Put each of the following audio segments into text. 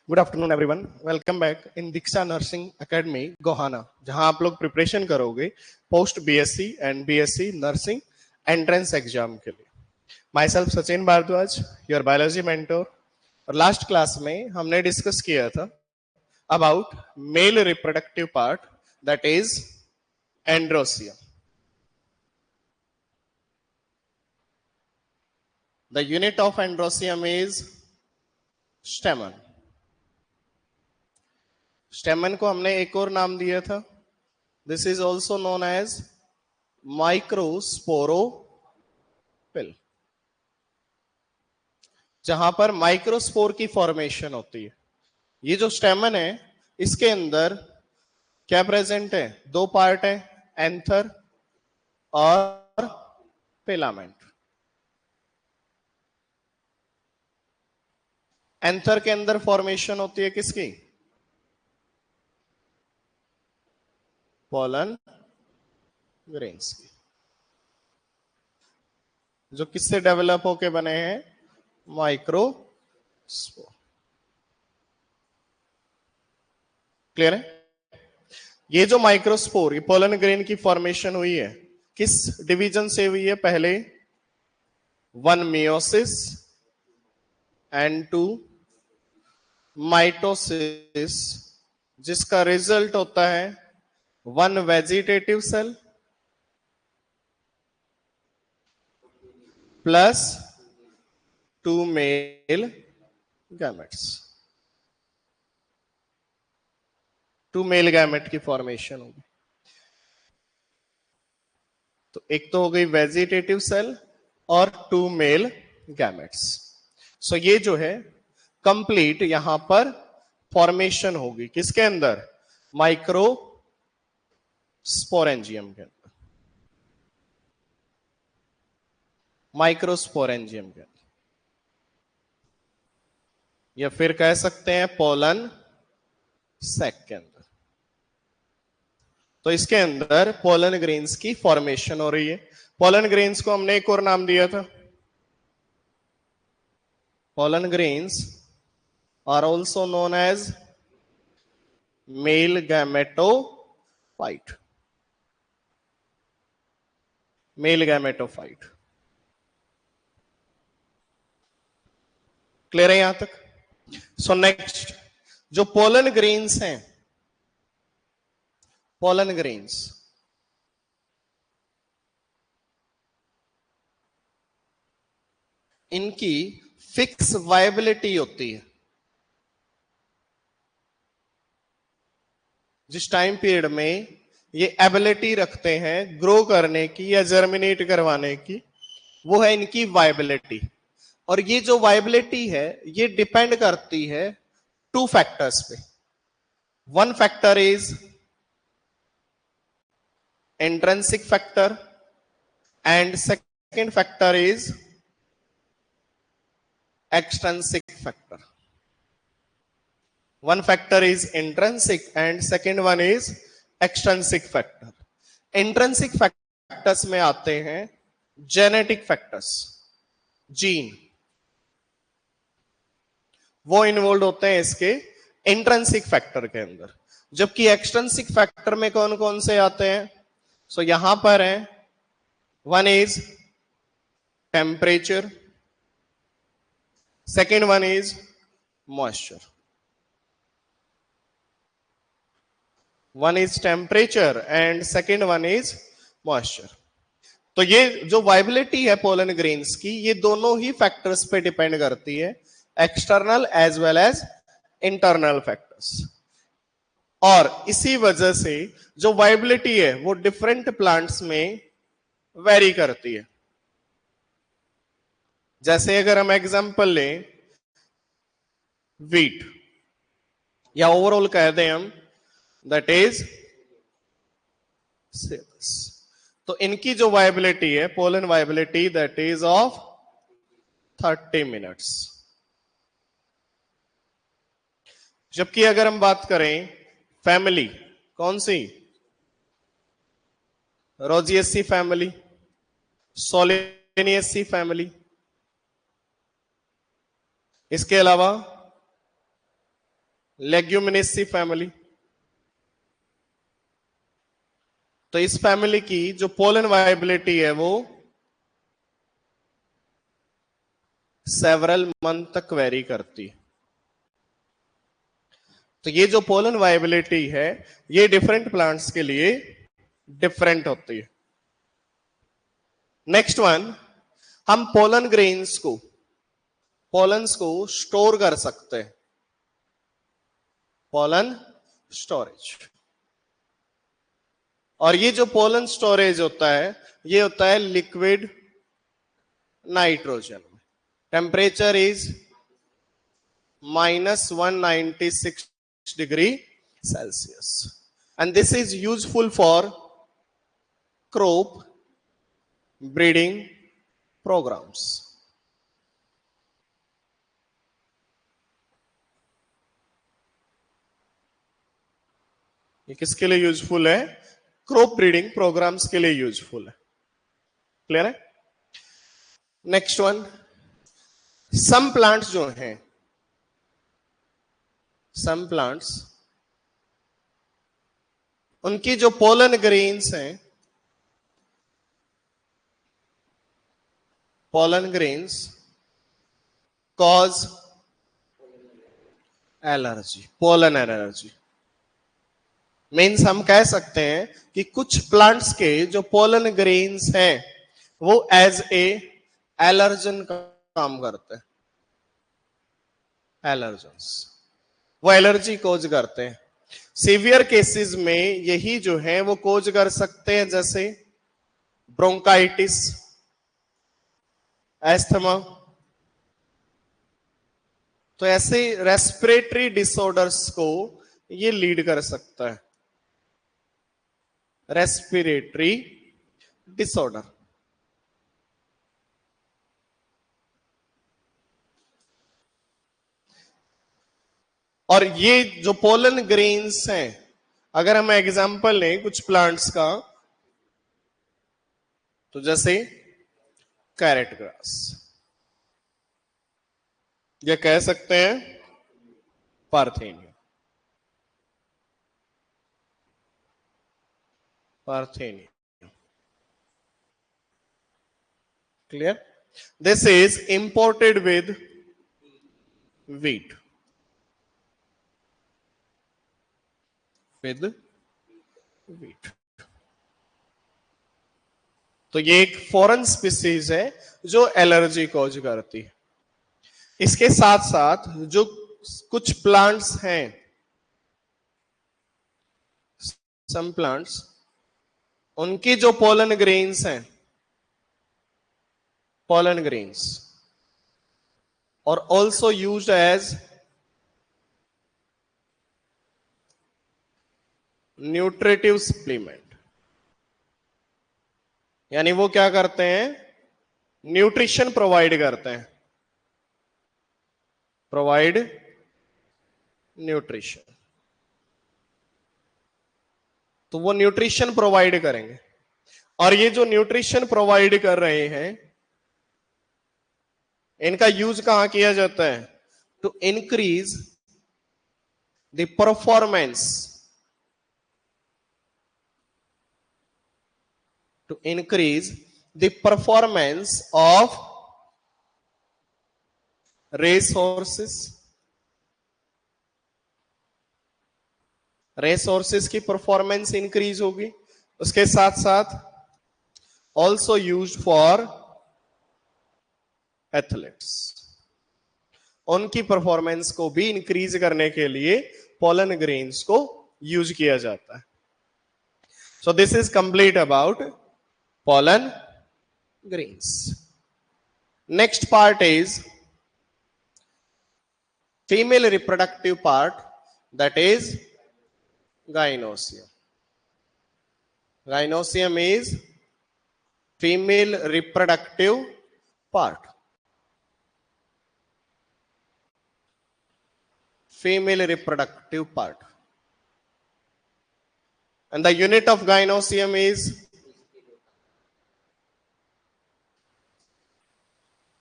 Good afternoon everyone, welcome back in Diksha nursing academy Gohana, जहां आप लोग प्रिपरेशन करोगे post BSc and BSc nursing entrance exam के लिए। Myself Sachin Bhardwaj, your biology mentor. और लास्ट क्लास में हमने डिस्कस किया था about male reproductive part, that is androecium. The unit of androecium is stamen. Stamen को हमने एक और नाम दिया था, this is also known as microsporophyll, जहां पर माइक्रोस्पोर की फॉर्मेशन होती है। ये जो स्टेमन है इसके अंदर क्या प्रेजेंट है? दो पार्ट है, एंथर और फिलामेंट। एंथर के अंदर फॉर्मेशन होती है किसकी? पोलन ग्रेन्स की, जो किससे डेवलप होके बने हैं? माइक्रोस्पोर। क्लियर है? ये जो माइक्रोस्पोर, ये पोलन ग्रेन की फॉर्मेशन हुई है, किस डिवीजन से हुई है? पहले one meiosis and two mitosis, जिसका रिजल्ट होता है one vegetative cell plus two male gametes. Two male gamete की फॉर्मेशन होगी। तो एक तो हो गई वेजिटेटिव सेल और टू मेल गैमेट्स। सो ये जो है कंप्लीट यहां पर फॉर्मेशन होगी किसके अंदर? माइक्रो स्पोरेंजियम के अंदर, माइक्रोस्पोरेंजियम के अंदर, या फिर कह सकते हैं पोलन सैक के अंदर। तो इसके अंदर पोलन ग्रेन्स की फॉर्मेशन हो रही है। पोलन ग्रेन्स को हमने एक और नाम दिया था, pollen grains are also known as male gametophyte. Male gametophyte. Clear है यहां तक? सो नेक्स्ट, जो पोलन ग्रेन्स हैं, पोलन ग्रेन्स इनकी फिक्स वायबिलिटी होती है। जिस टाइम पीरियड में ये एबिलिटी रखते हैं ग्रो करने की या जर्मिनेट करवाने की, वो है इनकी वायबिलिटी। और ये जो वायबिलिटी है ये डिपेंड करती है टू फैक्टर्स पे। One factor is intrinsic factor and second factor is extrinsic factor. One factor is intrinsic and second one is extrinsic factor. Intrinsic factors में आते हैं genetic factors, जीन, वो इन्वॉल्व होते हैं इसके इंट्रिंसिक फैक्टर के अंदर। जबकि एक्सट्रिंसिक फैक्टर में कौन कौन से आते हैं? सो यहां पर है, one is temperature, second one is moisture. One is temperature and second one is moisture. तो ये जो वायबिलिटी है पोलन ग्रेन्स की, ये दोनों ही फैक्टर्स पे डिपेंड करती है, external as well as internal factors. और इसी वजह से जो वायबिलिटी है वो डिफरेंट प्लांट्स में वेरी करती है। जैसे अगर हम एग्जांपल लें वीट, या ओवरऑल कह दें हम, दैट इज सेबस, तो इनकी जो वायबिलिटी है, pollen viability, that is of 30 minutes. जबकि अगर हम बात करें फैमिली, कौन सी? रोजिएसी फैमिली, सोलेनियसी फैमिली, इसके अलावा लेग्यूमिनेसी फैमिली। तो इस फैमिली की जो पोलन वायबिलिटी है वो सेवरल मंथ तक वेरी करती है। तो ये जो पोलन वायबिलिटी है ये डिफरेंट प्लांट्स के लिए डिफरेंट होती है। नेक्स्ट वन, हम पोलन्स को स्टोर कर सकते हैं। Pollen storage. और ये जो पोलन स्टोरेज होता है ये होता है liquid nitrogen. Temperature is -196 degree Celsius, and this is useful for crop breeding programs. ये किसके लिए यूजफुल है? क्रॉप ब्रीडिंग प्रोग्राम्स के लिए यूजफुल है। क्लियर है? नेक्स्ट वन, सम प्लांट्स जो हैं, सम प्लांट्स उनकी जो पोलन ग्रेन्स हैं, pollen grains cause allergy, pollen allergy. Means हम कह सकते हैं कि कुछ प्लांट्स के जो पोलन ग्रेन्स हैं वो एज ए एलर्जन का काम करते हैं। एलर्जन्स, वो एलर्जी कोज करते हैं। सीवियर केसेस में यही जो है वो कोज कर सकते हैं, जैसे ब्रोंकाइटिस, एस्थमा। तो ऐसे रेस्पिरेटरी डिसऑर्डर्स को ये लीड कर सकता है। Respiratory disorder. और ये जो पोलन ग्रेन्स हैं, अगर हम एग्जांपल लें कुछ प्लांट्स का, तो जैसे कैरेट ग्रास, ये कह सकते हैं parthenium. Parthenium. Clear? This is imported with wheat, with wheat। तो ये एक फॉरेन स्पीसीज है जो एलर्जी कॉज करती है। इसके साथ साथ जो कुछ प्लांट्स हैं, सम प्लांट्स, उनकी जो पोलन ग्रेन्स हैं, पोलन ग्रेन्स और also used as nutritive supplement. यानी वो क्या करते हैं? न्यूट्रिशन प्रोवाइड करते हैं। Provide nutrition. तो वो न्यूट्रिशन प्रोवाइड करेंगे। और ये जो न्यूट्रिशन प्रोवाइड कर रहे हैं, इनका यूज कहां किया जाता है? To increase the performance, to increase the performance of race horses. Race horses की परफॉर्मेंस इंक्रीज होगी। उसके साथ साथ ऑल्सो यूज्ड फॉर एथलेट्स। उनकी परफॉर्मेंस को भी इंक्रीज करने के लिए पोलन ग्रेन्स को यूज किया जाता है। सो this is complete about pollen grains. Next part is female reproductive part, that is gynoecium. Gynoecium is female reproductive part. Female reproductive part. And the unit of gynoecium is,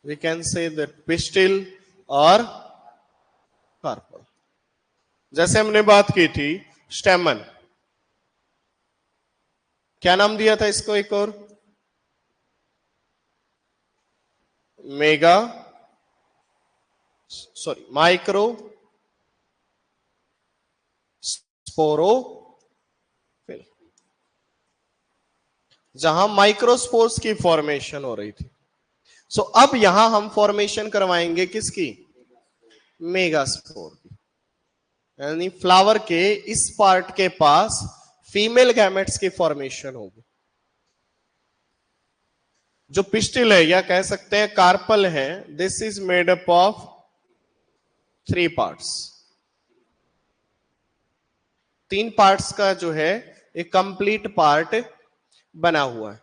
we can say that pistil or carpel. जैसे हमने बात की थी स्टेमन, क्या नाम दिया था इसको एक और? मेगा सॉरी माइक्रो स्पोरोफिल, जहां माइक्रोस्पोर्स की फॉर्मेशन हो रही थी। सो अब यहां हम फॉर्मेशन करवाएंगे किसकी? मेगास्पोर की, यानी फ्लावर के इस पार्ट के पास फीमेल गैमेट्स की फॉर्मेशन होगी। जो पिस्टिल है या कह सकते हैं कार्पल है, this is made up of 3 parts. 3 parts का जो है एक कंप्लीट पार्ट बना हुआ है।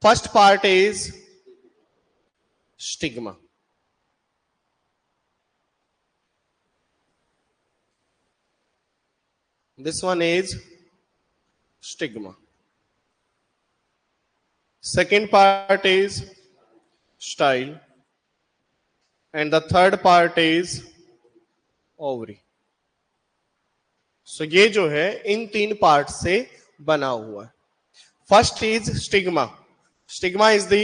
First part is stigma, this one is stigma. Second part is style and the third part is ovary. So ये जो है इन 3 पार्ट से बना हुआ है। First is stigma. Stigma is the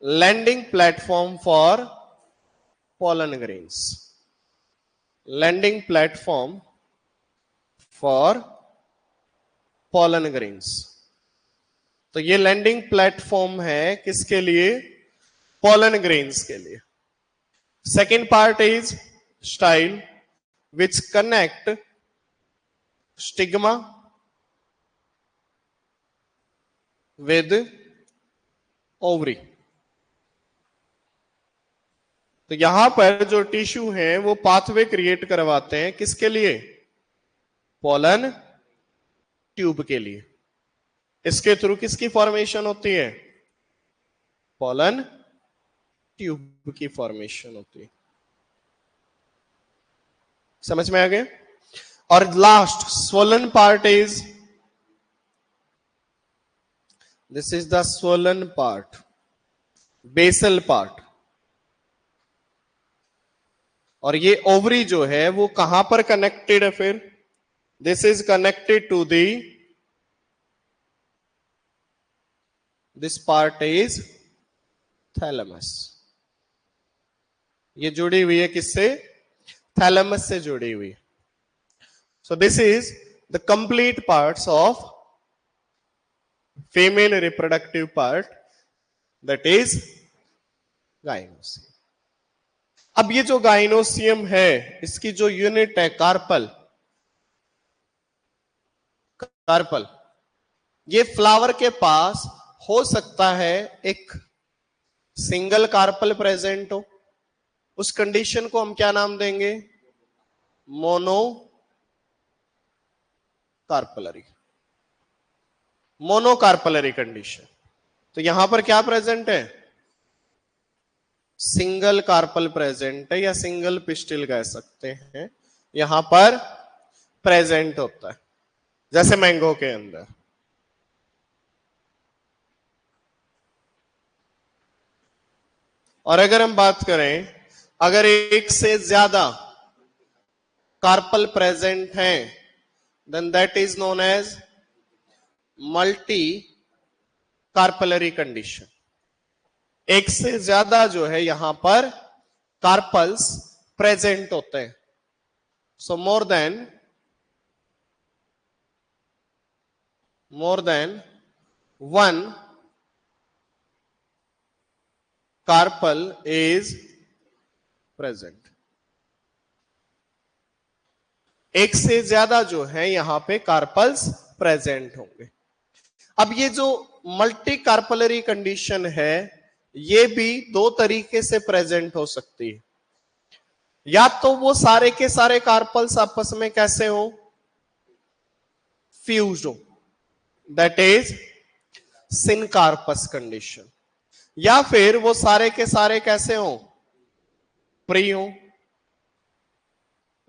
landing platform for pollen grains. Landing platform for pollen grains. तो ये landing platform है किसके लिए? pollen grains के लिए। Second part is style which connect stigma with ovary. तो यहां पर जो टिश्यू है वो पाथवे क्रिएट करवाते हैं किसके लिए? पोलन ट्यूब के लिए। इसके थ्रू किसकी फॉर्मेशन होती है? पोलन ट्यूब की फॉर्मेशन होती है। समझ में आ गया? और last swollen part is, this is the swollen part, basal part. और ये ओवरी जो है वो कहां पर कनेक्टेड है फिर? This is connected to the, this part is thalamus. ये जुड़ी हुई है किससे? थैलेमस से जुड़ी हुई है। सो this is the complete parts of female reproductive part, that is gynoecium. अब ये जो गाइनोसियम है इसकी जो यूनिट है कार्पल, कार्पल, ये फ्लावर के पास हो सकता है एक सिंगल कार्पल प्रेजेंट हो, उस कंडीशन को हम क्या नाम देंगे? Mono carpellary, monocarpellary condition. तो यहां पर क्या प्रेजेंट है? सिंगल कार्पल प्रेजेंट है या सिंगल पिस्टिल कह सकते हैं, यहां पर प्रेजेंट होता है, जैसे मैंगो के अंदर। और अगर हम बात करें, अगर एक से ज्यादा कार्पल प्रेजेंट हैं, then that is known as multi carpellary condition. एक से ज्यादा जो है यहां पर कार्पल्स प्रेजेंट होते हैं। So more than one carpel is present. एक से ज्यादा जो है यहां पे कार्पल्स प्रेजेंट होंगे। अब ये जो मल्टी कार्पलरी कंडीशन है ये भी 2 तरीके से प्रेजेंट हो सकती है। या तो वो सारे के सारे कार्पल्स आपस में कैसे हो? फ्यूज हो, दैट इज सिनकार्पस कंडीशन। या फिर वो सारे के सारे कैसे हो? प्री हो,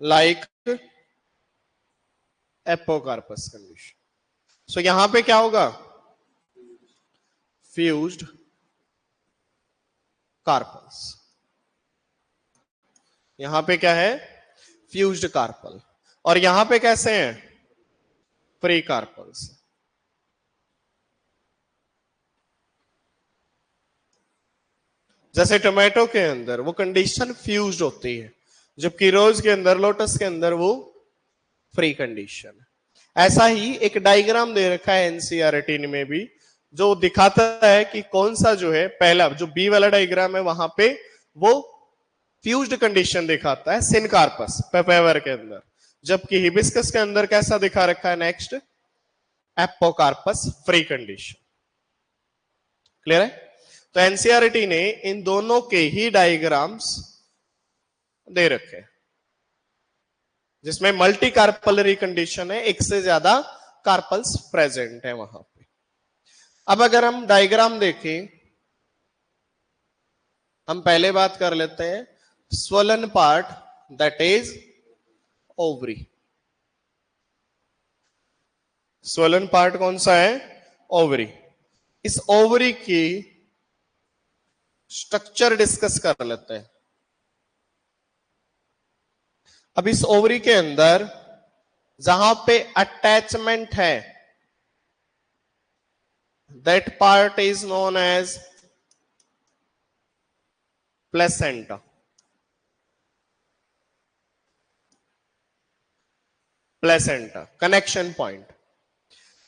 लाइक एपोकार्पस कंडीशन। सो यहां पे क्या होगा? Fused carpels. यहां पे क्या है, फ्यूज्ड कार्पल, और यहां पे कैसे हैं, प्री कार्पल्स। जैसे टोमेटो के अंदर वो कंडीशन फ्यूज्ड होती है, जबकि रोज के अंदर, लोटस के अंदर वो फ्री कंडीशन। ऐसा ही एक डायग्राम दे रखा है एनसीईआरटी में भी, जो दिखाता है कि कौन सा जो है, पहला जो बी वाला डायग्राम है वहां पे वो फ्यूज्ड कंडीशन दिखाता है सिनकार्पस पेपेवर के अंदर, जबकि हिबिस्कस के अंदर कैसा दिखा रखा है, next apocarpous free condition. Clear है? तो एनसीईआरटी ने इन दोनों के ही डायग्राम्स दे रखे, जिसमें मल्टी कार्पलरी कंडीशन है, एक से ज्यादा कार्पल्स प्रेजेंट है वहां पे। अब अगर हम डायग्राम देखें, हम पहले बात कर लेते हैं swollen part, that is ovary. Swollen part कौन सा है, ओवरी। इस ओवरी की स्ट्रक्चर डिस्कस कर लेते हैं। अब इस ओवरी के अंदर जहां पे अटैचमेंट है, that part is known as placenta. Placenta connection point,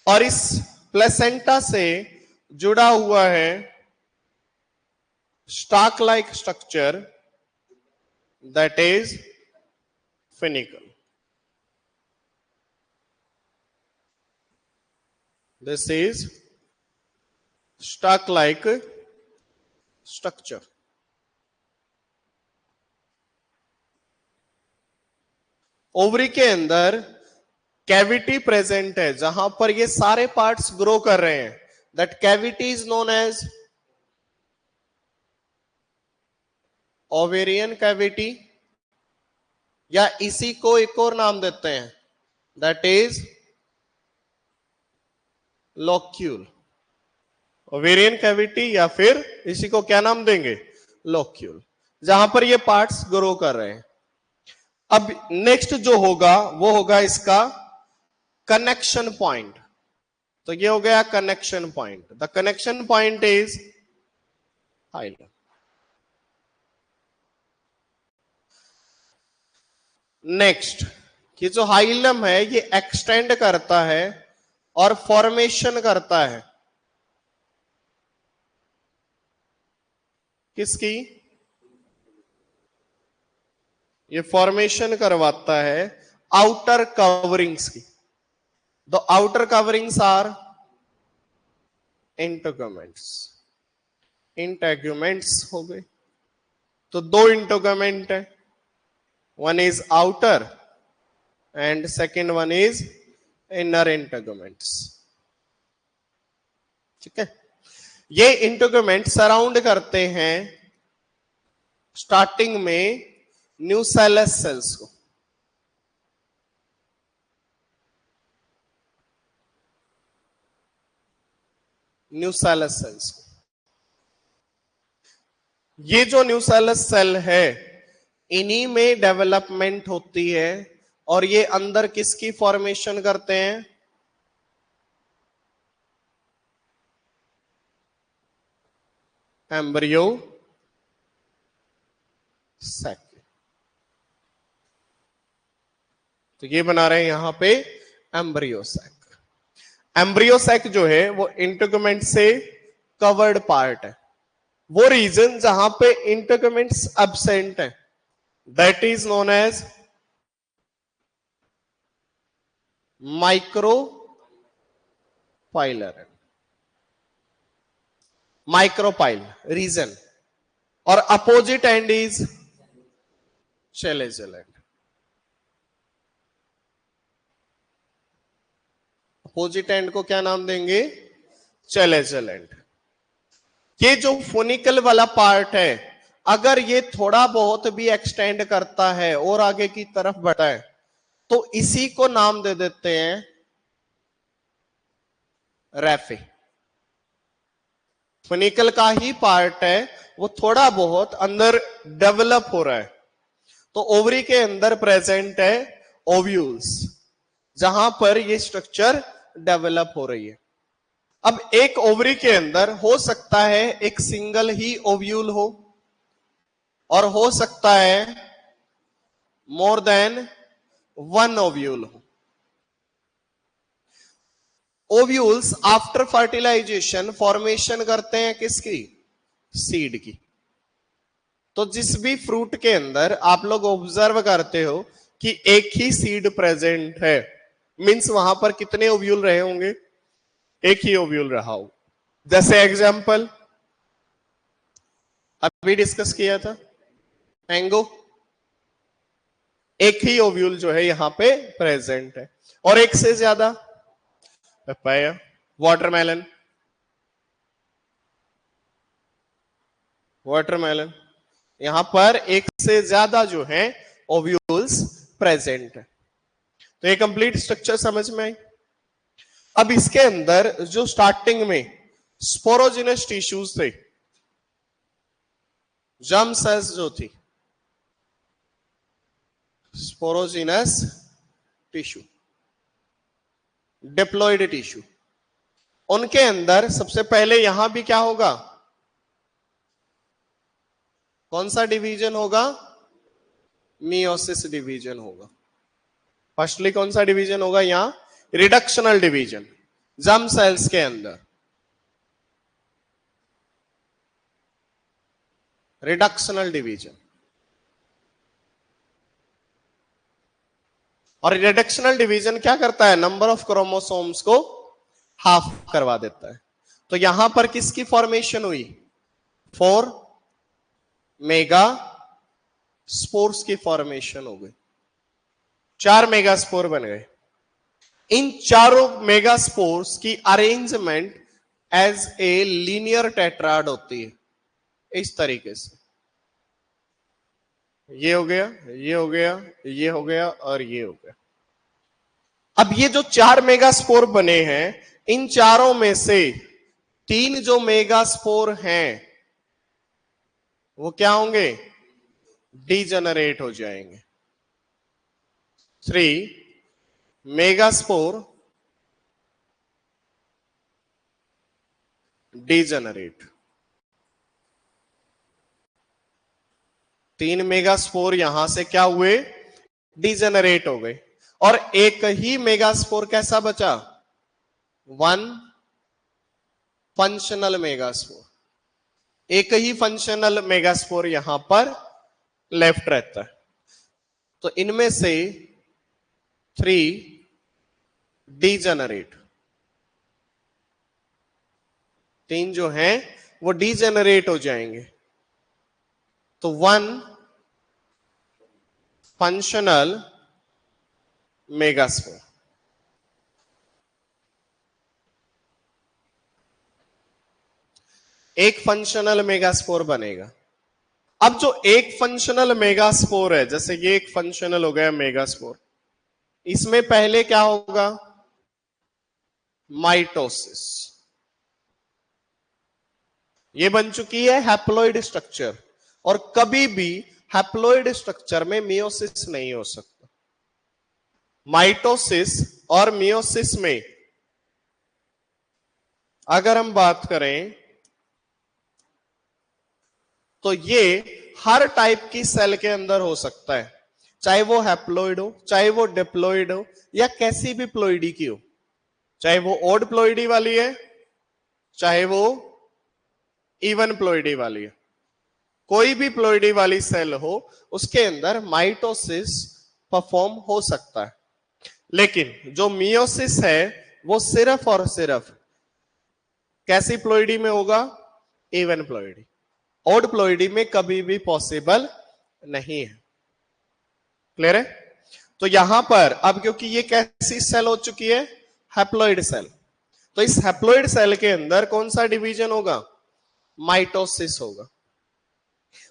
और इस प्लेसेंटा से जुड़ा हुआ है stalk like structure, that is funicle. This is stalk like structure. Ovary के अंदर कैविटी प्रेजेंट है, जहां पर ये सारे पार्ट्स ग्रो कर रहे हैं, that cavity is known as ovarian cavity, या इसी को एक और नाम देते हैं, that is locule. Ovarian cavity या फिर इसी को क्या नाम देंगे, लोक्यूल, जहां पर ये पार्ट्स ग्रो कर रहे हैं। अब नेक्स्ट जो होगा वो होगा इसका कनेक्शन पॉइंट। तो ये हो गया connection point. The connection point is hilum. Next, कि जो हाइलम है ये एक्सटेंड करता है और फॉर्मेशन करता है किसकी, ये फॉर्मेशन करवाता है आउटर कवरिंग्स की। The outer coverings are integuments. Integuments हो गए, तो दो इंटेगुमेंट है, one is outer and second one is inner integuments. ठीक है, ये इंटेगुमेंट सराउंड करते हैं स्टार्टिंग में न्यूसेलस सेल्स को। न्यूसेलस सेल्स को, ये जो न्यूसेलस सेल है इन्हीं में डेवलपमेंट होती है, और ये अंदर किसकी फॉर्मेशन करते हैं, एम्ब्रियो सैक। तो ये बना रहे हैं यहां पे एम्ब्रियो सैक। एम्ब्रियो सैक जो है वो इंटेगुमेंट से कवर्ड पार्ट है। वो रीजन जहां पे इंटेगुमेंट्स एब्सेंट है, that is known as micropylar. Micropyle region, और opposite end is chalazal end. Opposite end को क्या नाम देंगे, चैलेंज एंड। ये जो फोनिकल वाला पार्ट है, अगर ये थोड़ा बहुत भी एक्सटेंड करता है और आगे की तरफ बढ़ता है, तो इसी को नाम दे देते हैं रैफे। फोनिकल का ही पार्ट है, वो थोड़ा बहुत अंदर डेवलप हो रहा है, तो ओवरी के अंदर प्रेजेंट है ओव्यूल्स, जहां पर ये स्ट्रक्चर डेवलप हो रही है। अब एक ओवरी के अंदर हो सकता है एक सिंगल ही ओव्यूल हो, और हो सकता है मोर देन वन ओव्यूल हो। ओव्यूल्स आफ्टर फर्टिलाइजेशन फॉर्मेशन करते हैं किसकी? सीड की। तो जिस भी फ्रूट के अंदर आप लोग ऑब्जर्व करते हो कि एक ही सीड प्रेजेंट है, मींस वहां पर कितने ओव्यूल रहे होंगे? एक ही ओव्यूल रहा हो। जैसे एग्जांपल अभी डिस्कस किया था मैंगो, एक ही ओव्यूल जो है यहां पे प्रेजेंट है, और एक से ज्यादा पपाया, वाटरमेलन, वाटरमेलन, यहां पर एक से ज्यादा जो है ओव्यूल्स प्रेजेंट है। तो ये कंप्लीट स्ट्रक्चर समझ में आई। अब इसके अंदर जो स्टार्टिंग में स्पोरोजिनस टिश्यूज थे, जर्म सेल्स जो थी, स्पोरोजिनस टिश्यू, डिप्लॉइड टिश्यू, उनके अंदर सबसे पहले यहां भी क्या होगा? कौन सा डिवीजन होगा? मियोसिस डिवीजन होगा। फर्स्टली कौन सा डिवीजन होगा? यहां रिडक्शनल डिवीजन, जर्म सेल्स के अंदर रिडक्शनल डिवीजन। और रिडक्शनल डिवीजन क्या करता है? नंबर ऑफ क्रोमोसोम्स को हाफ करवा देता है। तो यहां पर किसकी फॉर्मेशन हुई? 4 मेगा स्पोर्स की फॉर्मेशन हो गई, 4 मेगा स्पोर बन गए। इन चारों मेगा स्पोर्स की arrangement as a linear tetrad होती है, इस तरीके से। ये हो गया, ये हो गया, ये हो गया, और ये हो गया। अब ये जो 4 मेगा स्पोर बने हैं, इन चारों में से 3 जो मेगा स्पोर हैं वो क्या होंगे? डीजेनरेट हो जाएंगे। 3 mega spore degenerate, 3 mega spore यहां से क्या हुए? डीजेनरेट हो गए। और एक ही मेगा स्पोर कैसा बचा? 1 फंक्शनल मेगा स्पोर। एक ही फंक्शनल मेगा स्पोर यहां पर लेफ्ट रहता है। तो इनमें से 3 डीजेनरेट, 3 जो हैं वो डीजेनरेट हो जाएंगे। तो 1 फंक्शनल मेगास्पोर, एक फंक्शनल मेगास्पोर बनेगा। अब जो एक फंक्शनल मेगास्पोर है, जैसे ये एक फंक्शनल हो गया मेगास्पोर, इसमें पहले क्या होगा? माइटोसिस। ये बन चुकी है हैप्लॉइड स्ट्रक्चर, और कभी भी हैप्लॉइड स्ट्रक्चर में मियोसिस नहीं हो सकता। माइटोसिस और मियोसिस में अगर हम बात करें तो ये हर टाइप की सेल के अंदर हो सकता है, चाहे वो हैप्लॉइड हो, चाहे वो डिप्लॉइड हो, या कैसी भी प्लॉइडी की हो, चाहे वो ओड प्लॉइडी वाली है, चाहे वो इवन प्लॉइडी वाली है। कोई भी प्लॉइडी वाली सेल हो, उसके अंदर माइटोसिस परफॉर्म हो सकता है। लेकिन जो मियोसिस है वो सिर्फ और सिर्फ कैसी प्लॉइडी में होगा? Even ploidy. ओड प्लॉइडी में कभी भी पॉसिबल नहीं है। क्लियर है? तो यहां पर अब क्योंकि ये कैसी सेल हो चुकी है? Haploid cell. तो इस हैप्लॉइड सेल के अंदर कौन सा डिवीजन होगा? माइटोसिस होगा।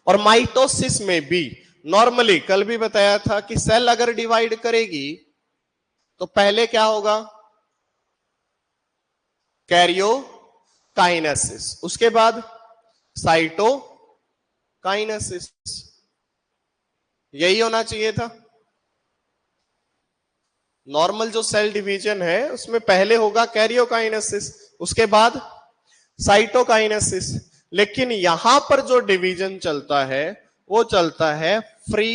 और माइटोसिस में भी नॉर्मली कल भी बताया था कि सेल अगर डिवाइड करेगी तो पहले क्या होगा? कैरियोकाइनेसिस, उसके बाद साइटोकाइनेसिस। यही होना चाहिए था। नॉर्मल जो सेल डिवीजन है उसमें पहले होगा कैरियोकाइनेसिस, उसके बाद साइटोकाइनेसिस, लेकिन यहां पर जो डिवीजन चलता है वो चलता है फ्री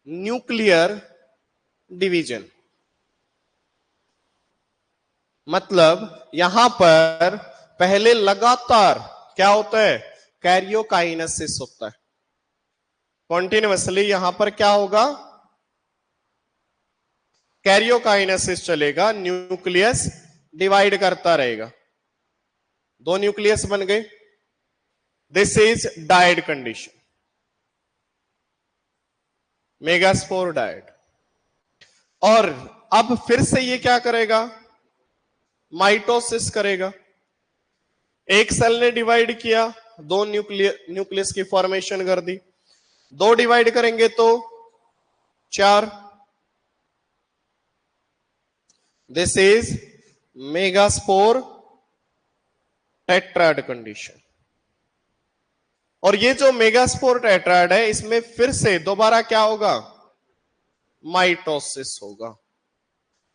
न्यूक्लियर डिवीजन। मतलब यहां पर पहले लगातार क्या होता है, कैरियोकाइनेसिस होता है। कॉन्टिन्यूअसली यहां पर क्या होगा, कैरियोकाइनेसिस चलेगा, न्यूक्लियस डिवाइड करता रहेगा। दो न्यूक्लियस बन गए, this is dyad condition, megaspore dyad. और अब फिर से ये क्या करेगा, माइटोसिस करेगा। एक सेल ने डिवाइड किया, दो न्यूक्लियस की फॉर्मेशन कर दी, दो डिवाइड करेंगे तो चार, this is megaspore tetrad condition. और ये जो मेगास्पोर टेट्राड है इसमें फिर से दोबारा क्या होगा, माइटोसिस होगा।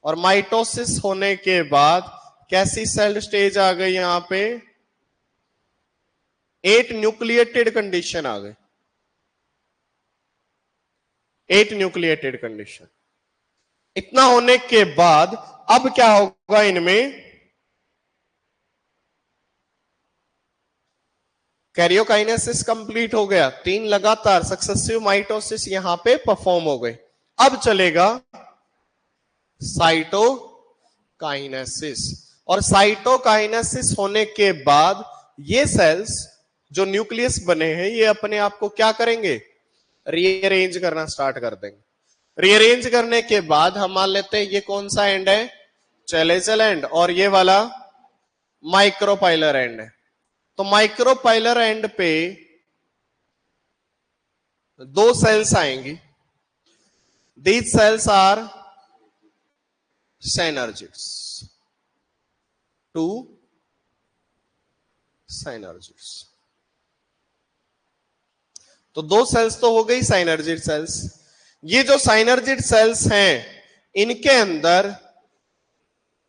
और माइटोसिस होने के बाद कैसी सेल स्टेज आ गई, यहां पे 8 न्यूक्लिएटेड कंडीशन आ गई, 8 न्यूक्लिएटेड कंडीशन। इतना होने के बाद अब क्या होगा, इनमें कैरियोकाइनेसिस कंप्लीट हो गया, 3 लगातार सक्सेसिव माइटोसिस यहां पे परफॉर्म हो गए। अब चलेगा साइटोकाइनेसिस, और साइटोकाइनेसिस होने के बाद ये सेल्स जो न्यूक्लियस बने हैं ये अपने आप को क्या करेंगे, रीअरेंज करना स्टार्ट कर देंगे। रीअरेंज करने के बाद हम मान लेते हैं ये कौन सा एंड है, चैलेजल एंड, और ये वाला माइक्रोपाइलर एंड है। तो माइक्रोपाइलर एंड पे दो सेल्स आएंगी, these cells are synergids, 2 synergids. तो दो सेल्स तो हो गई साइनर्जिड सेल्स। ये जो साइनर्जिड सेल्स हैं इनके अंदर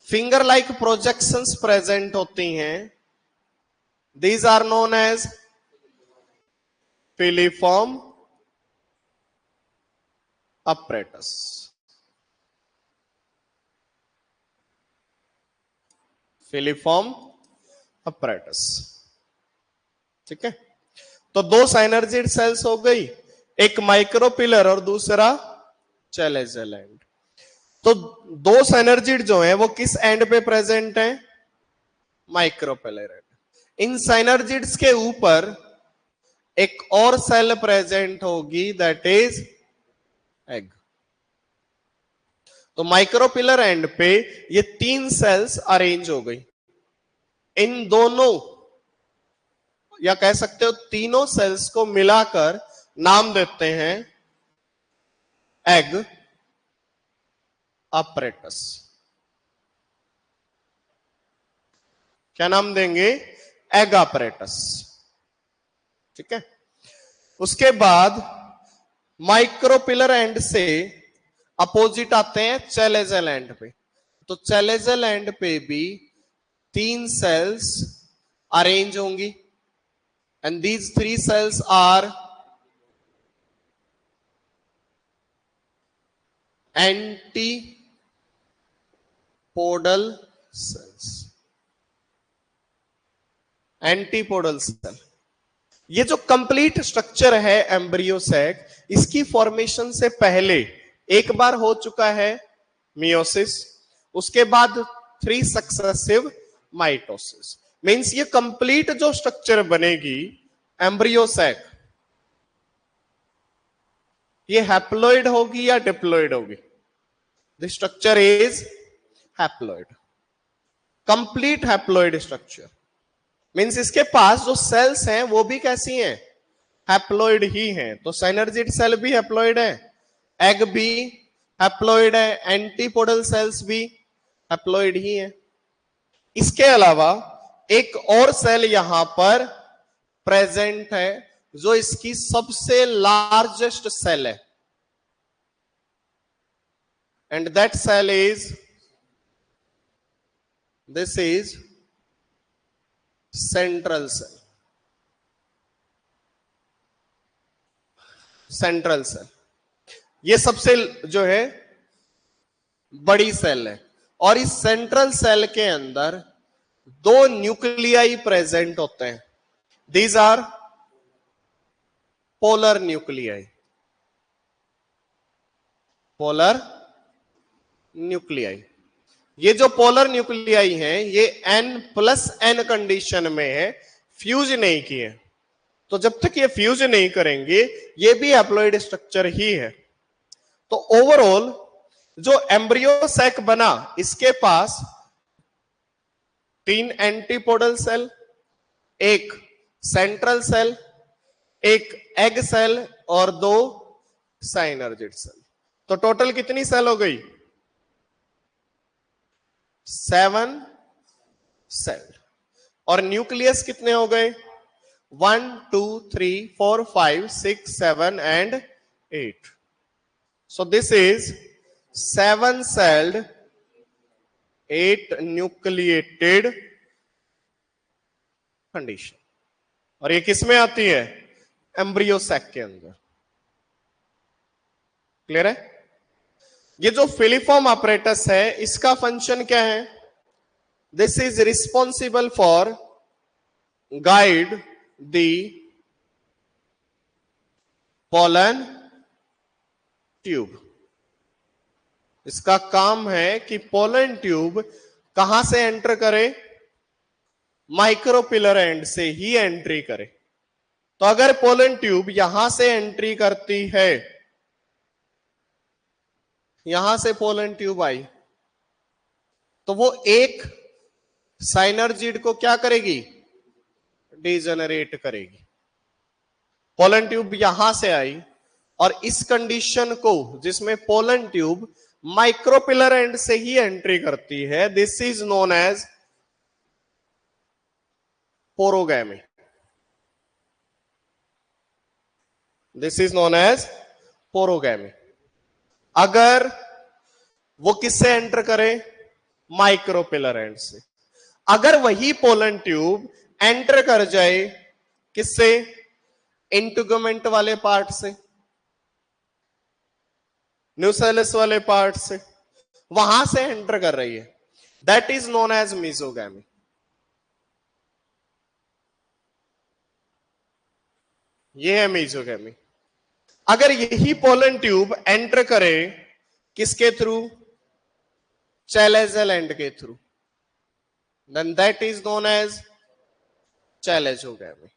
फिंगर लाइक प्रोजेक्शंस प्रेजेंट होती हैं, these are known as filiform apparatus। Filiform apparatus, ठीक है। तो दो साइनर्जिड सेल्स हो गई, एक माइक्रोपिलर और दूसरा चैलेजल एंड। तो दो साइनर्जिड जो है वो किस एंड पे प्रेजेंट है, माइक्रोपिलर एंड। इन साइनर्जिड्स के ऊपर एक और सेल प्रेजेंट होगी, दैट इज एग। तो माइक्रोपिलर एंड पे ये 3 सेल्स अरेंज हो गई। इन दोनों या कह सकते हो तीनों सेल्स को मिलाकर नाम देते हैं एग अपरेटस। क्या नाम देंगे, एग अपरेटस, ठीक है। उसके बाद माइक्रोपिलर एंड से अपोजिट आते हैं चैलेजल एंड पे। तो चैलेजल एंड पे भी 3 सेल्स अरेंज होंगी, and these 3 cells are antipodal cells, antipodal cell. ये जो कंप्लीट स्ट्रक्चर है एम्ब्रियो सैक, इसकी फॉर्मेशन से पहले एक बार हो चुका है मियोसिस, उसके बाद 3 सक्सेसिव माइटोसिस। मींस ये कंप्लीट जो स्ट्रक्चर बनेगी एम्ब्रियो सैक, ये हैप्लॉइड होगी या डिप्लॉइड होगी, the structure is haploid, complete haploid structure. Means इसके पास जो सेल्स हैं वो भी कैसी हैं, हैप्लॉइड ही हैं। तो साइनर्जिड सेल भी हैप्लॉइड है, एग भी हैप्लॉइड है, एंटीपोडल सेल्स भी हैप्लॉइड ही है। इसके अलावा एक और सेल यहां पर प्रेजेंट है जो इसकी सबसे लार्जेस्ट सेल है, and that cell is, this is central cell. Central cell ये सबसे जो है बड़ी सेल है, और इस सेंट्रल सेल के अंदर दो न्यूक्लियाई प्रेजेंट होते हैं। These are polar nuclei. Polar nuclei, ये जो पोलर न्यूक्लियाई हैं ये N+N कंडीशन में है, फ्यूज नहीं किए। तो जब तक ये फ्यूज नहीं करेंगे ये भी हैप्लॉइड स्ट्रक्चर ही है। तो ओवरऑल जो एम्ब्रियो सैक बना, इसके पास 3 एंटीपोडल सेल, एक सेंट्रल सेल, एक एग सेल और 2 साइनर्जिड सेल। तो टोटल कितनी सेल हो गई? 7 सेल। और न्यूक्लियस कितने हो गए? 1 2 3 4 5 6 7 and 8. So this is 7 celled 8 nucleated condition. और ये किसमें आती है? एम्ब्रियो सैक के अंदर। क्लियर है? ये जो फिलीफॉर्म अपरेटस है इसका फंक्शन क्या है? This is responsible for guide the pollen tube. इसका काम है कि पोलन ट्यूब कहां से एंटर करे? माइक्रोपिलर एंड से ही एंट्री करे। तो अगर पोलन ट्यूब यहां से एंट्री करती है, यहां से पोलन ट्यूब आई, तो वो एक साइनर्जिड को क्या करेगी? डिजेनरेट करेगी। पोलन ट्यूब यहां से आई और इस कंडीशन को, जिसमें पोलन ट्यूब माइक्रोपिलर एंड से ही एंट्री करती है, this is known as porogamy. This is known as porogamy. अगर वो किससे एंटर करे? माइक्रोपिलर एंड से। अगर वही पोलन ट्यूब एंटर कर जाए किससे? इंटीगुमेंट वाले पार्ट से, न्यूसेलस वाले पार्ट से, वहां से एंटर कर रही है, that is known as mesogamy. ये है मीजोगैमी। अगर यही पोलन ट्यूब एंटर करे किसके थ्रू? चैलेजल एंड के थ्रू, then that is known as chalazogamy.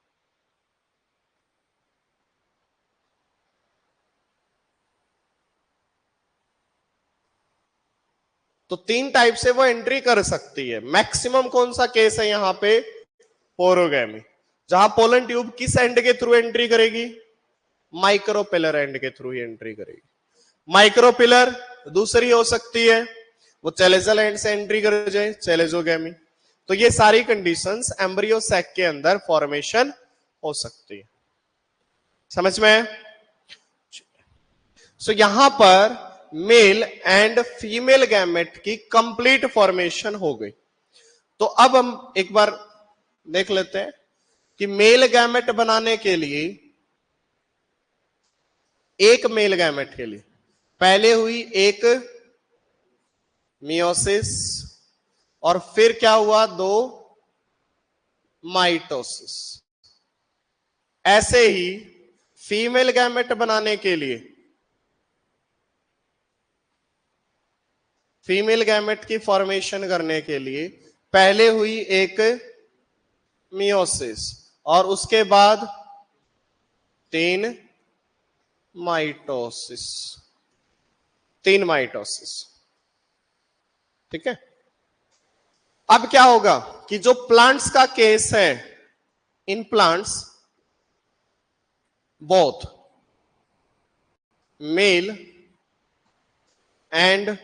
तो 3 टाइप से वो एंट्री कर सकती है। मैक्सिमम कौन सा केस है यहां पे? पोरोगैमी, जहां पोलन ट्यूब किस एंड के थ्रू एंट्री करेगी? माइक्रोपिलर एंड के थ्रू ही एंट्री करेगी। माइक्रोपिलर दूसरी हो सकती है, वो चैलेजल एंड से एंट्री कर जाए, चैलेजोगैमी। तो ये सारी कंडीशंस एम्ब्रियो सैक के अंदर फॉर्मेशन हो सकती है। समझ में? सो यहां पर मेल एंड फीमेल गैमेट की कंप्लीट फॉर्मेशन हो गई। तो अब हम एक बार देख लेते हैं कि मेल गैमेट बनाने के लिए, एक मेल गैमेट के लिए पहले हुई एक मियोसिस और फिर क्या हुआ? 2 माइटोसिस। ऐसे ही फीमेल गैमेट बनाने के लिए, फीमेल गैमेट की फॉर्मेशन करने के लिए पहले हुई एक मियोसिस और उसके बाद 3 माइटोसिस। 3 माइटोसिस। ठीक है? अब क्या होगा कि जो प्लांट्स का केस है, in plants both male and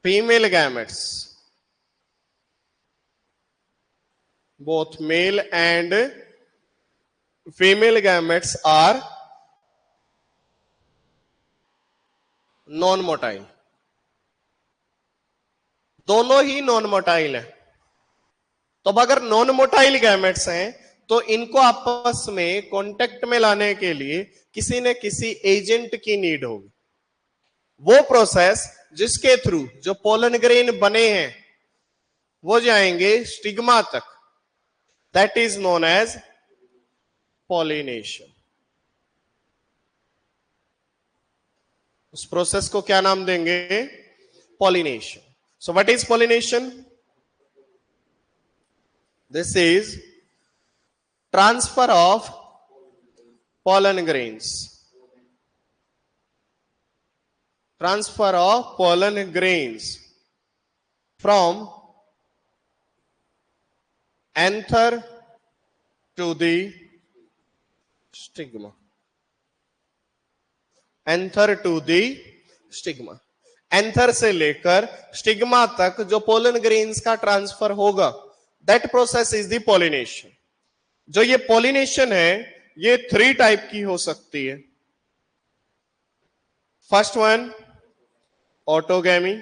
female gametes, both male and female gametes are non motile, दोनों ही नॉन मोटाइल है। तो अब अगर नॉन मोटाइल गैमेट्स हैं तो इनको आपस में कांटेक्ट में लाने के लिए किसी न किसी एजेंट की नीड होगी। वो प्रोसेस जिसके थ्रू जो पोलन ग्रेन बने हैं वो जाएंगे स्टिग्मा तक, that is known as pollination. उस प्रोसेस को क्या नाम देंगे? Pollination. So what is pollination? This is transfer of pollen grains, transfer of pollen grains from anther to the stigma, anther to the stigma, anther से लेकर stigma तक जो pollen grains का ट्रांसफर होगा, that process is the pollination. जो ये pollination है ये 3 टाइप की हो सकती है। First one autogamy,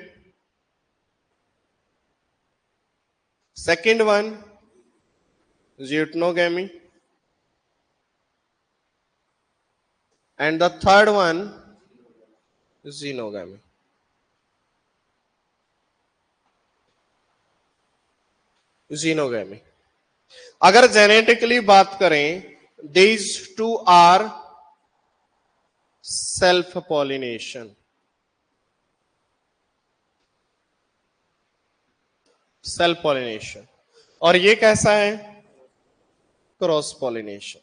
second one geitonogamy, and the third one xenogamy. Xenogamy. अगर जेनेटिकली बात करें, these two are self pollination, self pollination. और ये कैसा है? Cross pollination.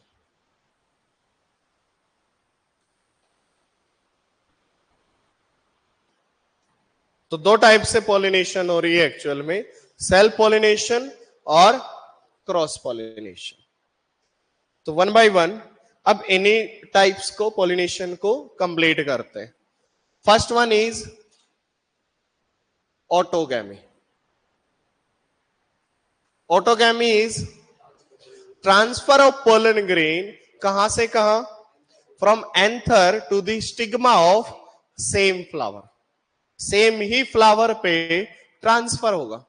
तो 2 टाइप से पॉलिनेशन हो रही है एक्चुअल में, सेल्फ पॉलिनेशन और क्रॉस पॉलिनेशन। तो 1 बाय 1 अब इन्हीं टाइप्स को पॉलिनेशन को कंप्लीट करते हैं। First one is autogamy. Autogamy is transfer of pollen grain कहां से कहां? From anther to the stigma of same flower, same ही फ्लावर पे ट्रांसफर होगा।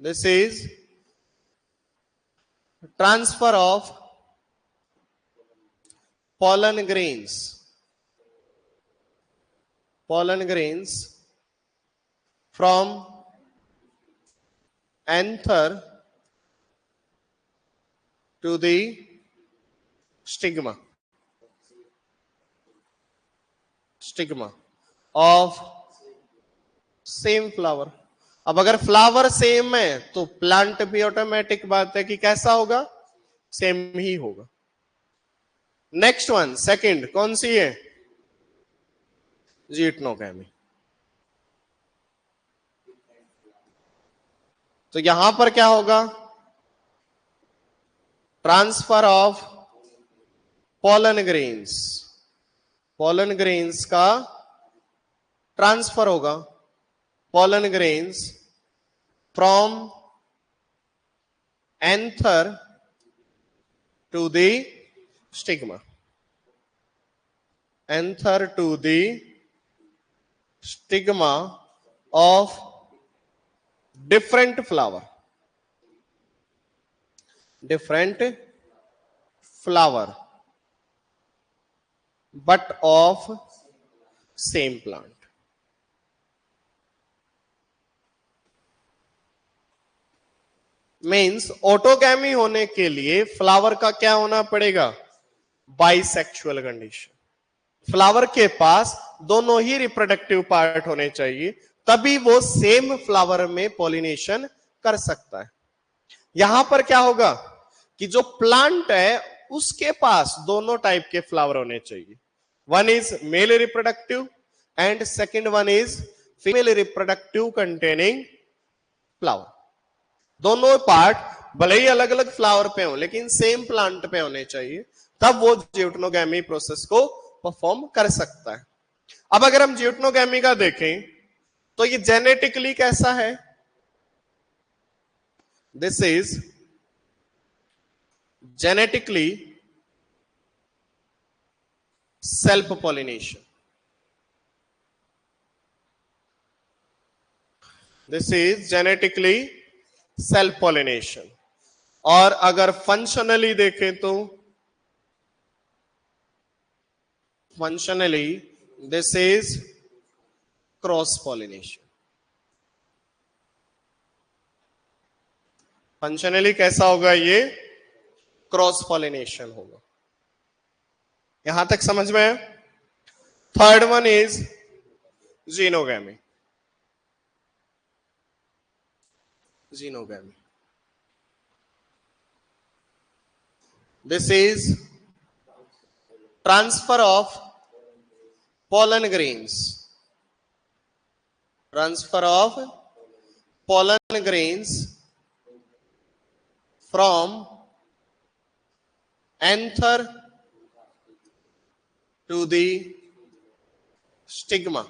This is transfer of pollen grains, pollen grains from anther to the stigma, stigma of same flower। अब अगर flower same है तो प्लांट भी automatic बात है कि कैसा होगा? सेम ही होगा। नेक्स्ट वन सेकंड कौन सी है? ज़्यूटोगैमी। तो यहां पर क्या होगा? Transfer of pollen grains, pollen grains का ट्रांसफर होगा, pollen grains from anther to the stigma, anther to the stigma of different flower, different flower but of same plant। Means autogamy होने के लिए फ्लावर का क्या होना पड़ेगा? Bisexual condition. फ्लावर के पास दोनों ही रिप्रोडक्टिव पार्ट होने चाहिए, तभी वो सेम फ्लावर में पॉलिनेशन कर सकता है। यहां पर क्या होगा कि जो प्लांट है उसके पास दोनों टाइप के फ्लावर होने चाहिए। One is male reproductive and second one is female reproductive containing flower. दोनों पार्ट भले ही अलग अलग फ्लावर पे हो लेकिन सेम प्लांट पे होने चाहिए, तब वो ज़्यूटोगैमी प्रोसेस को परफॉर्म कर सकता है। अब अगर हम ज़्यूटोगैमी का देखें तो ये जेनेटिकली कैसा है? This is genetically self pollination, this is genetically self pollination. और अगर फंक्शनली देखें तो functionally this is cross pollination. Functionally कैसा होगा? ये क्रॉस पॉलिनेशन होगा। यहां तक समझ में है? Third one is xenogamy. Xenogamy, this is transfer of pollen grains, transfer of pollen grains from anther to the stigma,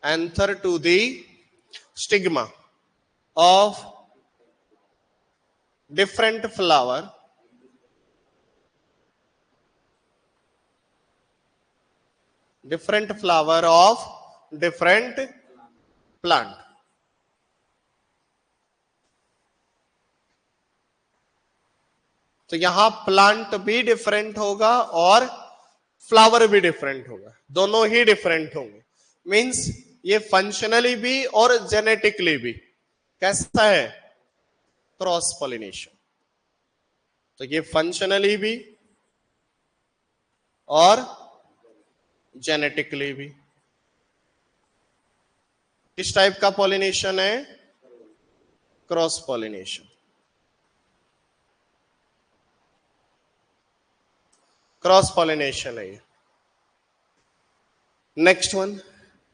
anther to the stigma of different flower, different flower of different plant। तो यहां plant भी different होगा और flower भी different होगा, दोनों ही different होंगे। Means ये फंक्शनली भी और जेनेटिकली भी कैसा है? Cross pollination. तो ये फंक्शनली भी और जेनेटिकली भी। किस टाइप का पॉलिनेशन है? Cross pollination. क्रॉस पॉलिनेशन है ये। नेक्स्ट वन,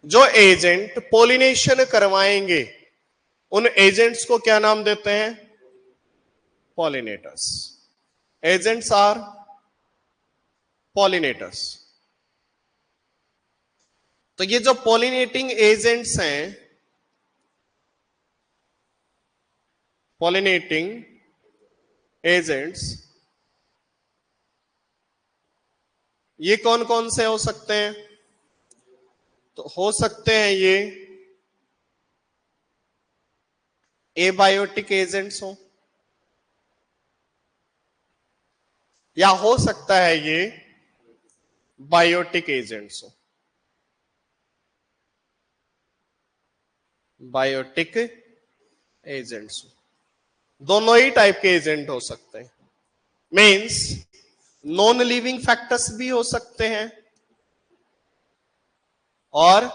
जो एजेंट पॉलिनेशन करवाएंगे उन एजेंट्स को क्या नाम देते हैं? पॉलिनेटर्स। Agents are pollinators. तो ये जो पॉलिनेटिंग एजेंट्स हैं, पॉलिनेटिंग एजेंट्स, ये कौन कौन से हो सकते हैं? तो हो सकते हैं ये एबायोटिक एजेंट्स हो, या हो सकता है ये बायोटिक एजेंट्स हो। बायोटिक एजेंट्स, दोनों ही टाइप के एजेंट हो सकते हैं। मींस नॉन लिविंग फैक्टर्स भी हो सकते हैं और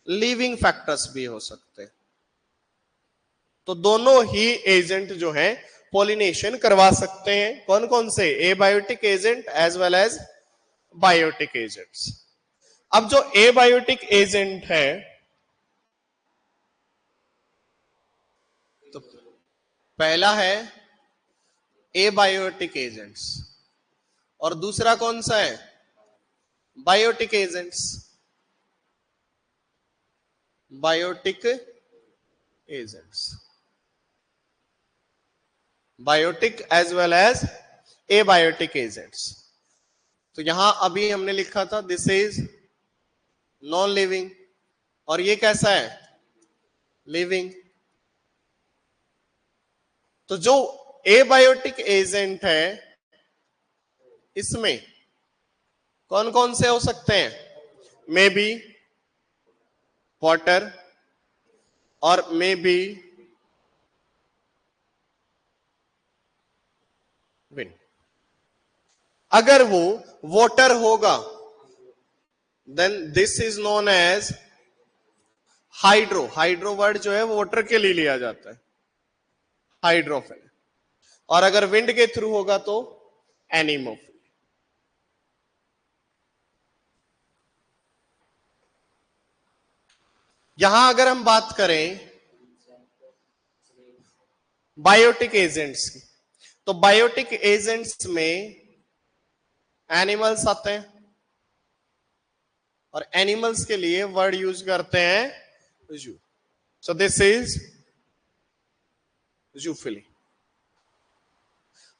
लिविंग फैक्टर्स भी हो सकते हैं। तो दोनों ही एजेंट जो हैं पॉलिनेशन करवा सकते हैं। कौन कौन से? Abiotic agent as well as biotic agents. अब जो एबायोटिक एजेंट है, तो पहला है एबायोटिक एजेंट्स और दूसरा कौन सा है? Biotic agents. Biotic agents, biotic as well as abiotic agents. तो यहां अभी हमने लिखा था दिस इज नॉन लिविंग और ये कैसा है? लिविंग। तो जो एबायोटिक एजेंट है इसमें कौन कौन से हो सकते हैं? मे बी वाटर और मे बी विंड। अगर वो वाटर होगा then this is known as hydro. Hydro word जो है वो वाटर के लिए लिया जाता है, हाइड्रोफिल। और अगर विंड के थ्रू होगा तो एनीमोफिल। यहां अगर हम बात करें बायोटिक एजेंट्स की, तो बायोटिक एजेंट्स में एनिमल्स आते हैं और एनिमल्स के लिए वर्ड यूज करते हैं zoo. So this is zoophily.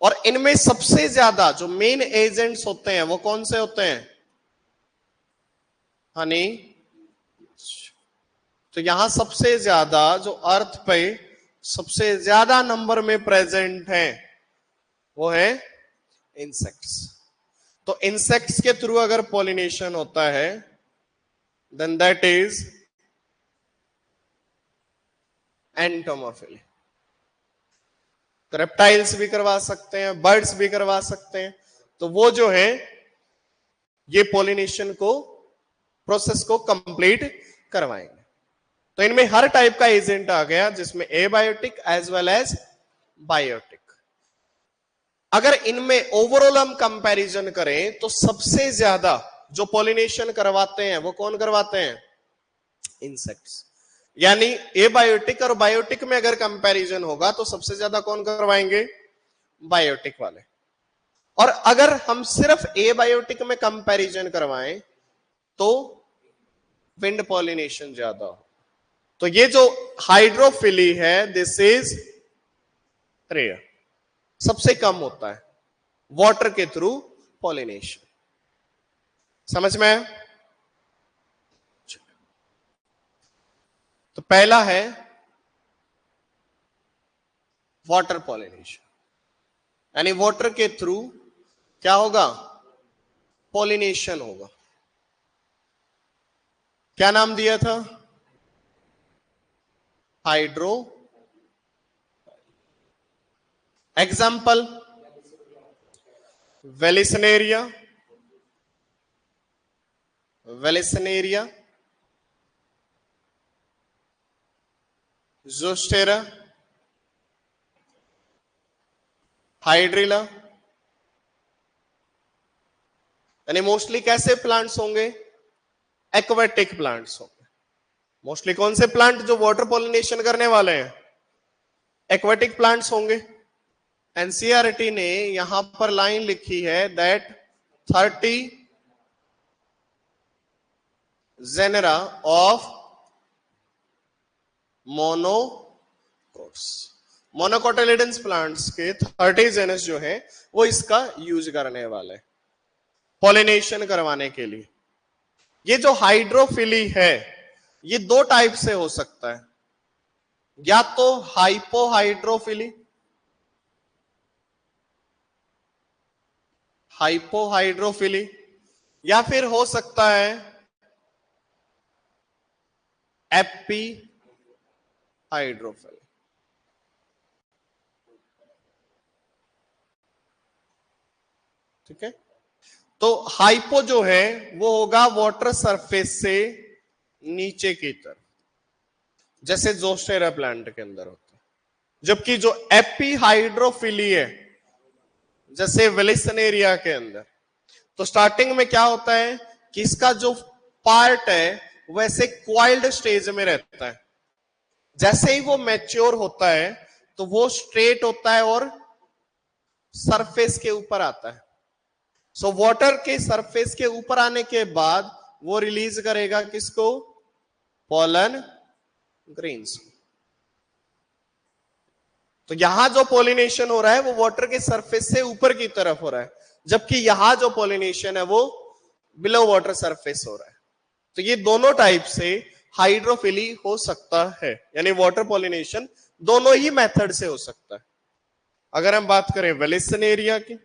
और इनमें सबसे ज्यादा जो मेन एजेंट्स होते हैं वो कौन से होते हैं? हनी। तो यहां सबसे ज्यादा जो अर्थ पे सबसे ज्यादा नंबर में प्रेजेंट है वो है इंसेक्ट्स। तो इंसेक्ट्स के थ्रू अगर पॉलिनेशन होता है then that is entomophily. Reptiles भी करवा सकते हैं, बर्ड्स भी करवा सकते हैं। तो वो जो है ये पॉलिनेशन को प्रोसेस को कंप्लीट करवाएंगे। तो इनमें हर टाइप का एजेंट आ गया जिसमें abiotic as well as biotic. अगर इनमें ओवरऑल हम कंपैरिजन करें तो सबसे ज्यादा जो पॉलिनेशन करवाते हैं वो कौन करवाते हैं? इंसेक्ट्स। यानी एबायोटिक और बायोटिक में अगर कंपैरिजन होगा तो सबसे ज्यादा कौन करवाएंगे? बायोटिक वाले। और अगर हम सिर्फ एबायोटिक में कंपैरिजन करवाएं तो विंड पॉलिनेशन ज्यादा हो। तो ये जो हाइड्रोफिली है दिस इज रेयर, सबसे कम होता है वाटर के थ्रू पॉलिनेशन। समझ में आया? तो पहला है वाटर पॉलिनेशन, यानी वाटर के थ्रू क्या होगा? पॉलिनेशन होगा। क्या नाम दिया था? Hydro. Example Vallisneria, Vallisneria, Zostera, Hydrilla. यानी मोस्टली कैसे प्लांट्स होंगे? एक्वेटिक प्लांट्स होंगे। मोस्टली कौन से प्लांट जो वाटर पॉलिनेशन करने वाले हैं? एक्वेटिक प्लांट्स होंगे। एनसीईआरटी ने यहां पर लाइन लिखी है that 30 genera of monocots, मोनोकोटिलिडन्स plants के 30 जेनस जो है वो इसका यूज करने वाले पॉलिनेशन करवाने के लिए। ये जो हाइड्रोफिली है ये दो टाइप से हो सकता है, या तो हाइपोहाइड्रोफिली, हाइपोहाइड्रोफिली, या फिर हो सकता है एपी हाइड्रोफिली। ठीक है। तो हाइपो जो है वो होगा वाटर सरफेस से नीचे की तरफ, जैसे ज़ोस्टेरा प्लांट के अंदर होता है। जबकि जो एपी हाइड्रोफिली है जैसे वेलिसनेरिया के अंदर, तो स्टार्टिंग में क्या होता है कि इसका जो पार्ट है वैसे क्वाइल्ड स्टेज में रहता है। जैसे ही वो मैच्योर होता है तो वो स्ट्रेट होता है और सरफेस के ऊपर आता है। सो वाटर के सरफेस के ऊपर आने के बाद वो रिलीज करेगा किसको? Pollen grains. तो यहां जो पॉलिनेशन हो रहा है वो वाटर के सरफेस से ऊपर की तरफ हो रहा है, जबकि यहां जो पॉलिनेशन है वो बिलो वाटर सरफेस हो रहा है। तो ये दोनों टाइप से हाइड्रोफिली हो सकता है, यानी वाटर पॉलिनेशन दोनों ही मेथड से हो सकता है। अगर हम बात करें वेलिसनेरिया की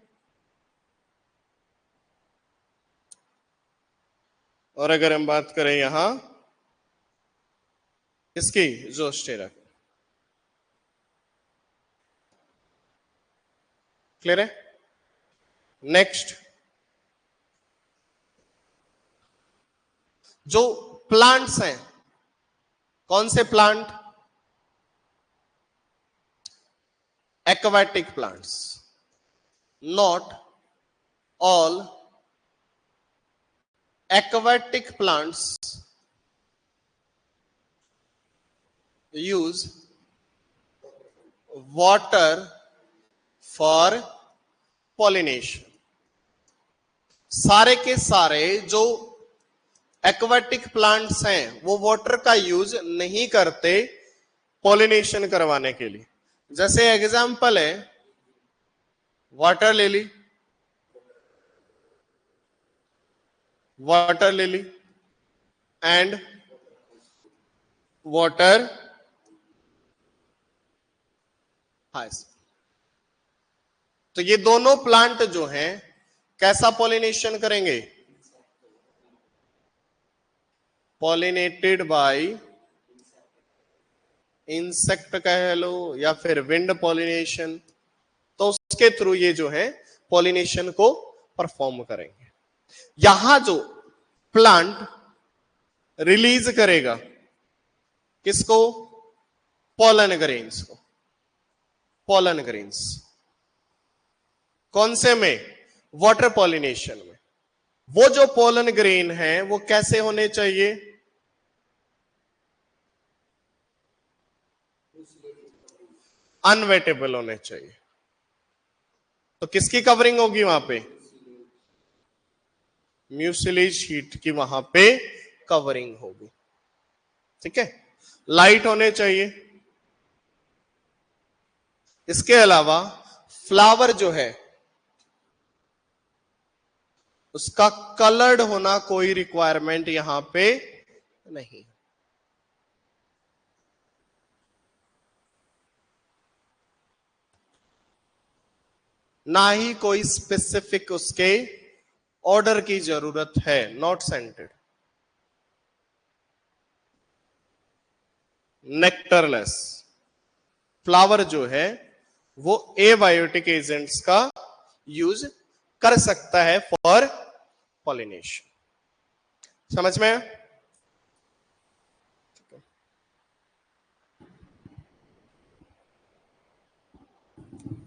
और अगर हम बात करें यहां किसकी? ज़ोस्टेरा। क्लियर है? नेक्स्ट, जो प्लांट्स हैं, कौन से plant? Aquatic plants. Not all aquatic plants use water for pollination। सारे के सारे जो एक्वेटिक प्लांट्स हैं वो वाटर का यूज नहीं करते पॉलिनेशन करवाने के लिए। जैसे एग्जांपल है water lily, water lily and water हाइस। तो ये दोनों प्लांट जो हैं कैसा पॉलिनेशन करेंगे? पॉलिनेटेड बाय इंसेक्ट कह लो या फिर विंड पॉलिनेशन, तो उसके थ्रू ये जो है पॉलिनेशन को परफॉर्म करेंगे। यहां जो प्लांट रिलीज करेगा किसको? पोलन ग्रेन्स को। पोलन ग्रेन्स कौन से में? वाटर पॉलिनेशन में। वो जो पोलन ग्रेन है वो कैसे होने चाहिए? अनवेटेबल होने चाहिए। तो किसकी कवरिंग होगी वहां पे? म्यूसिलेज शीट की वहां पे कवरिंग होगी। ठीक है, लाइट होने चाहिए। इसके अलावा फ्लावर जो है उसका कलर्ड होना कोई रिक्वायरमेंट यहां पे नहीं। ना ही कोई स्पेसिफिक उसके ऑर्डर की जरूरत है। Not scented, nectarless. फ्लावर जो है वो एबायोटिक एजेंट्स का यूज कर सकता है फॉर पॉलिनेशन। समझ में?